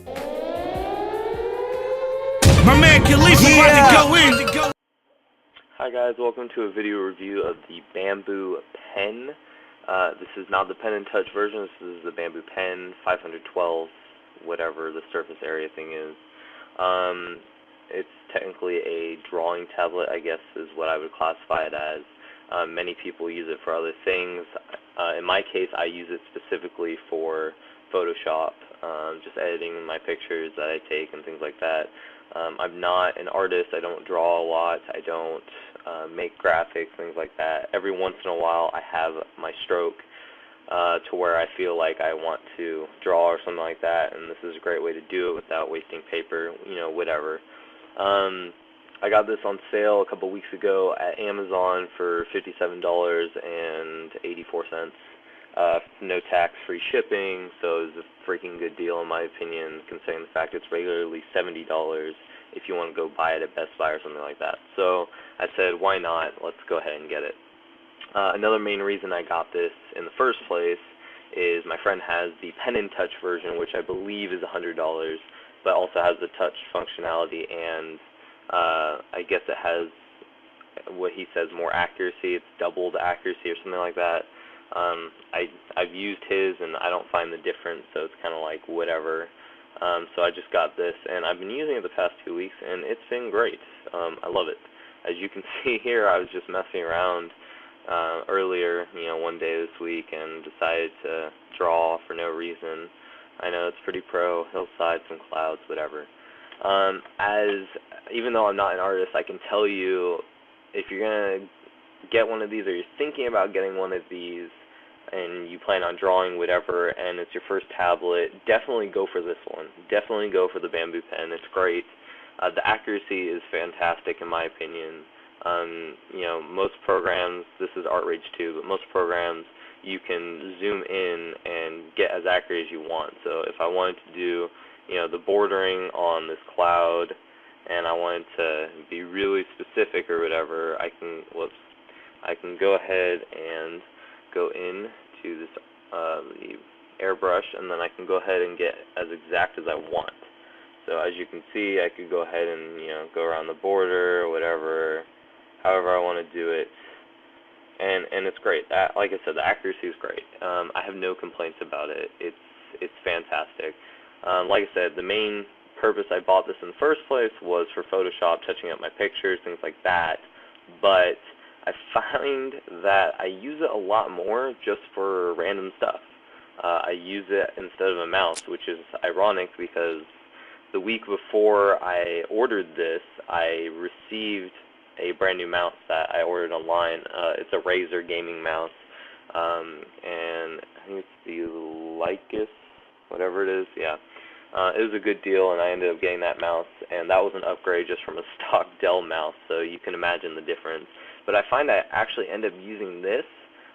My man Khalifa about to go in. Hi guys, welcome to a video review of the Bamboo Pen. This is not the Pen and Touch version, this is the Bamboo Pen 512, whatever the surface area thing is. It's technically a drawing tablet, I guess is what I would classify it as. Many people use it for other things. In my case, I use it specifically for Photoshop, just editing my pictures that I take and things like that. I'm not an artist, I don't draw a lot, I don't make graphics, things like that. Every once in a while I have my stroke to where I feel like I want to draw or something like that, and this is a great way to do it without wasting paper, whatever. I got this on sale a couple weeks ago at Amazon for $57.84. No tax, free shipping, so it was a freaking good deal in my opinion, considering the fact it's regularly $70 if you want to go buy it at Best Buy or something like that. So I said, why not? Let's go ahead and get it. Another main reason I got this in the first place is my friend has the Pen and Touch version, which I believe is $100, but also has the touch functionality, and I guess it has what he says more accuracy. It's double the accuracy or something like that. I've used his and I don't find the difference, so it's kind of like whatever. So I just got this and I've been using it the past 2 weeks and it's been great. I love it. As you can see here, I was just messing around earlier, one day this week, and decided to draw for no reason. I know it's pretty pro, hillside, some clouds, whatever. Even though I'm not an artist, I can tell you, if you're going to get one of these, or you're thinking about getting one of these, and you plan on drawing whatever, and it's your first tablet, definitely go for this one. Definitely go for the Bamboo Pen. It's great. The accuracy is fantastic in my opinion. Most programs, this is ArtRage too, but most programs you can zoom in and get as accurate as you want. So if I wanted to do, the bordering on this cloud, and I wanted to be really specific or whatever, I can go ahead and go in to this the airbrush, and then I can go ahead and get as exact as I want. So as you can see, I could go ahead and go around the border or whatever, however I want to do it, and it's great. Like I said, the accuracy is great. I have no complaints about it. It's fantastic. Like I said, the main purpose I bought this in the first place was for Photoshop, touching up my pictures, things like that, but I find that I use it a lot more just for random stuff. I use it instead of a mouse, which is ironic because the week before I ordered this, I received a brand new mouse that I ordered online. It's a Razer gaming mouse, and I think it's the Lycus, whatever it is, yeah. It was a good deal, and I ended up getting that mouse, and that was an upgrade just from a stock Dell mouse, so you can imagine the difference. But I find I actually end up using this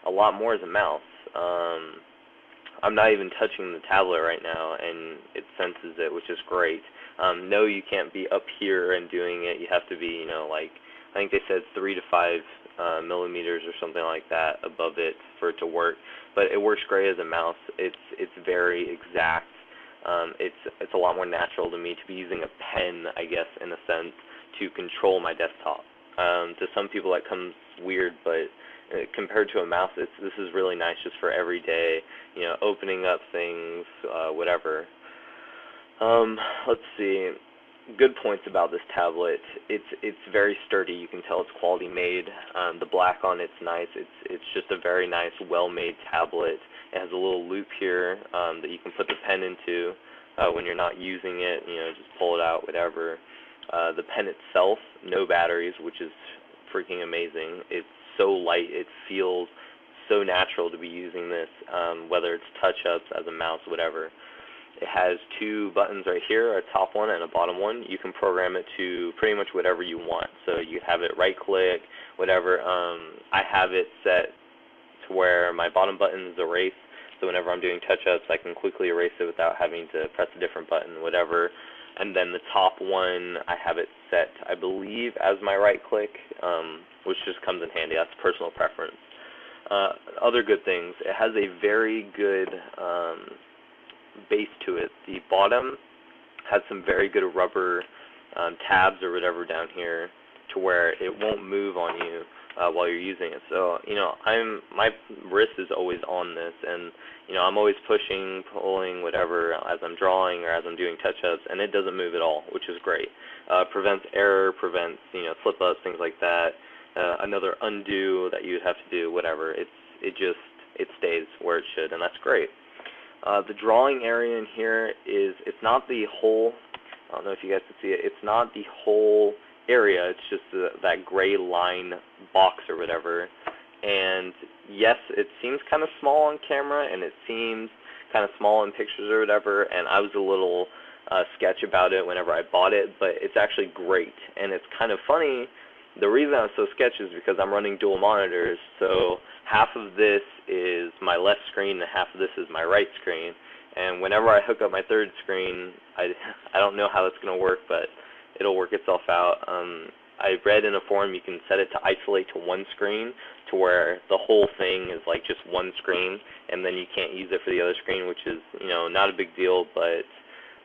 a lot more as a mouse. I'm not even touching the tablet right now, and it senses it, which is great. No, you can't be up here and doing it. You have to be, I think they said 3 to 5 millimeters or something like that above it for it to work. But it works great as a mouse. It's very exact. It's a lot more natural to me to be using a pen, I guess, in a sense, to control my desktop. To some people that comes weird, but compared to a mouse, this is really nice just for every day, opening up things, whatever. Let's see. Good points about this tablet. It's very sturdy. You can tell it's quality made. The black on it's nice. It's just a very nice, well-made tablet. It has a little loop here that you can put the pen into when you're not using it. Just pull it out, whatever. The pen itself, no batteries, which is freaking amazing. It's so light. It feels so natural to be using this, whether it's touch-ups, as a mouse, whatever. It has 2 buttons right here, a top one and a bottom one. You can program it to pretty much whatever you want. So you have it right-click, whatever. I have it set to where my bottom button is erase, so whenever I'm doing touch-ups, I can quickly erase it without having to press a different button, whatever. And then the top one, I have it set, I believe, as my right-click, which just comes in handy. That's personal preference. Other good things, it has a very good base to it. The bottom has some very good rubber tabs or whatever down here to where it won't move on you while you're using it. So, my wrist is always on this, and, I'm always pushing, pulling, whatever, as I'm drawing or as I'm doing touch-ups, and it doesn't move at all, which is great. Prevents error, prevents, slip-ups, things like that. Another undo that you would have to do, whatever. It stays where it should, and that's great. The drawing area in here it's not the whole, I don't know if you guys can see it, it's not the whole area, it's just that gray line box or whatever. And yes, it seems kind of small on camera, and it seems kind of small in pictures or whatever, and I was a little sketch about it whenever I bought it, but it's actually great. And it's kind of funny, the reason I'm so sketch is because I'm running dual monitors, so half of this is my left screen and half of this is my right screen. And whenever I hook up my third screen, I don't know how it's going to work, but it'll work itself out. I read in a forum you can set it to isolate to one screen to where the whole thing is like just one screen, and then you can't use it for the other screen, which is, not a big deal, but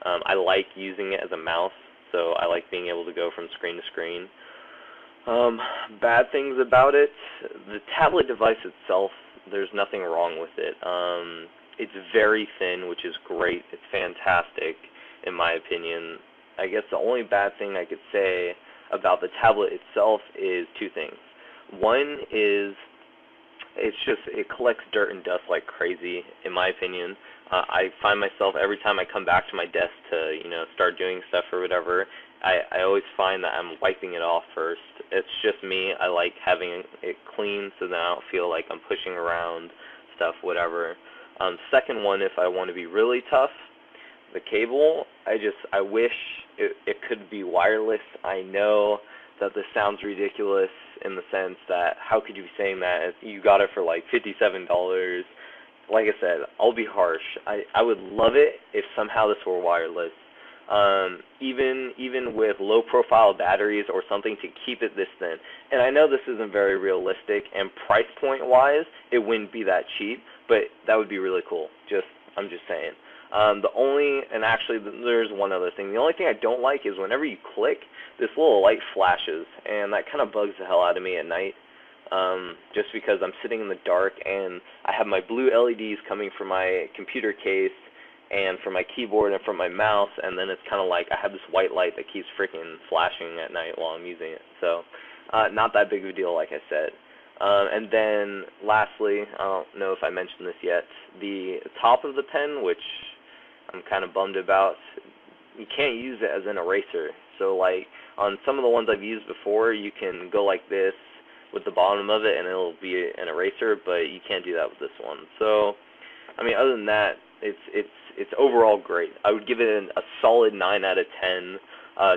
I like using it as a mouse, so I like being able to go from screen to screen. Bad things about it, the tablet device itself, there's nothing wrong with it. It's very thin, which is great. It's fantastic, in my opinion. I guess the only bad thing I could say about the tablet itself is two things. One is it collects dirt and dust like crazy, in my opinion. I find myself every time I come back to my desk to, start doing stuff or whatever, I always find that I'm wiping it off first. It's just me. I like having it clean so that I don't feel like I'm pushing around stuff, whatever. Second one, if I want to be really tough, the cable, I wish it could be wireless. I know that this sounds ridiculous in the sense that how could you be saying that if you got it for like $57? Like I said, I'll be harsh. I would love it if somehow this were wireless. Even with low-profile batteries or something to keep it this thin. And I know this isn't very realistic, and price point-wise, it wouldn't be that cheap, but that would be really cool. I'm just saying. Actually, there's one other thing. The only thing I don't like is whenever you click, this little light flashes, and that kind of bugs the hell out of me at night. Just because I'm sitting in the dark, and I have my blue LEDs coming from my computer case, and from my keyboard and from my mouse, and then it's kind of like I have this white light that keeps freaking flashing at night while I'm using it. So, not that big of a deal, like I said. And then, lastly, I don't know if I mentioned this yet, the top of the pen, which I'm kind of bummed about, you can't use it as an eraser. So, like, on some of the ones I've used before, you can go like this with the bottom of it, and it'll be an eraser, but you can't do that with this one. So, other than that, it's overall great. I would give it a solid 9 out of 10,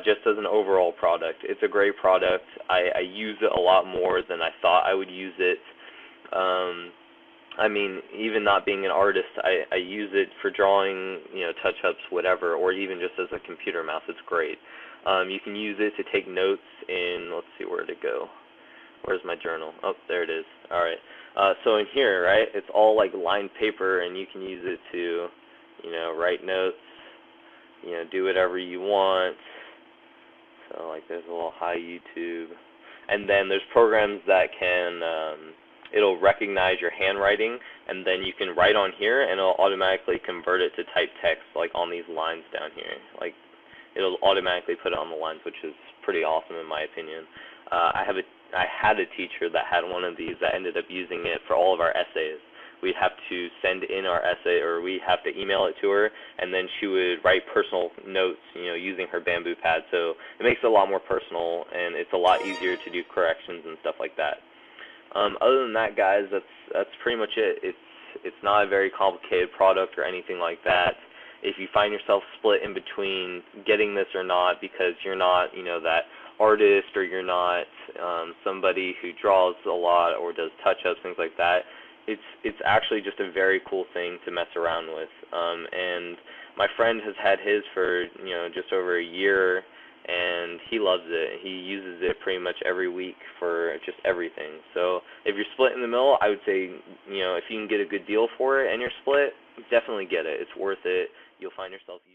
just as an overall product. It's a great product. I use it a lot more than I thought I would use it. Even not being an artist, I use it for drawing, touch-ups, whatever, or even just as a computer mouse. It's great. You can use it to take notes in, let's see, where did it go? Where's my journal? Oh, there it is. All right. So in here, right, it's all like lined paper, and you can use it to, write notes, do whatever you want. So like there's a little hi YouTube. And then there's programs that can, it'll recognize your handwriting, and then you can write on here, and it'll automatically convert it to type text, like on these lines down here. Like, it'll automatically put it on the lines, which is pretty awesome in my opinion. I had a teacher that had one of these that ended up using it for all of our essays. We'd have to send in our essay, or we'd have to email it to her, and then she would write personal notes, using her Bamboo Pad. So it makes it a lot more personal, and it's a lot easier to do corrections and stuff like that. Other than that, guys, that's pretty much it. It's not a very complicated product or anything like that. If you find yourself split in between getting this or not because you're not, that artist, or you're not somebody who draws a lot or does touch-ups, things like that, it's actually just a very cool thing to mess around with. And my friend has had his for, just over a year, and he loves it. He uses it pretty much every week for just everything. So if you're split in the middle, I would say, if you can get a good deal for it and you're split, definitely get it. It's worth it. You'll find yourself using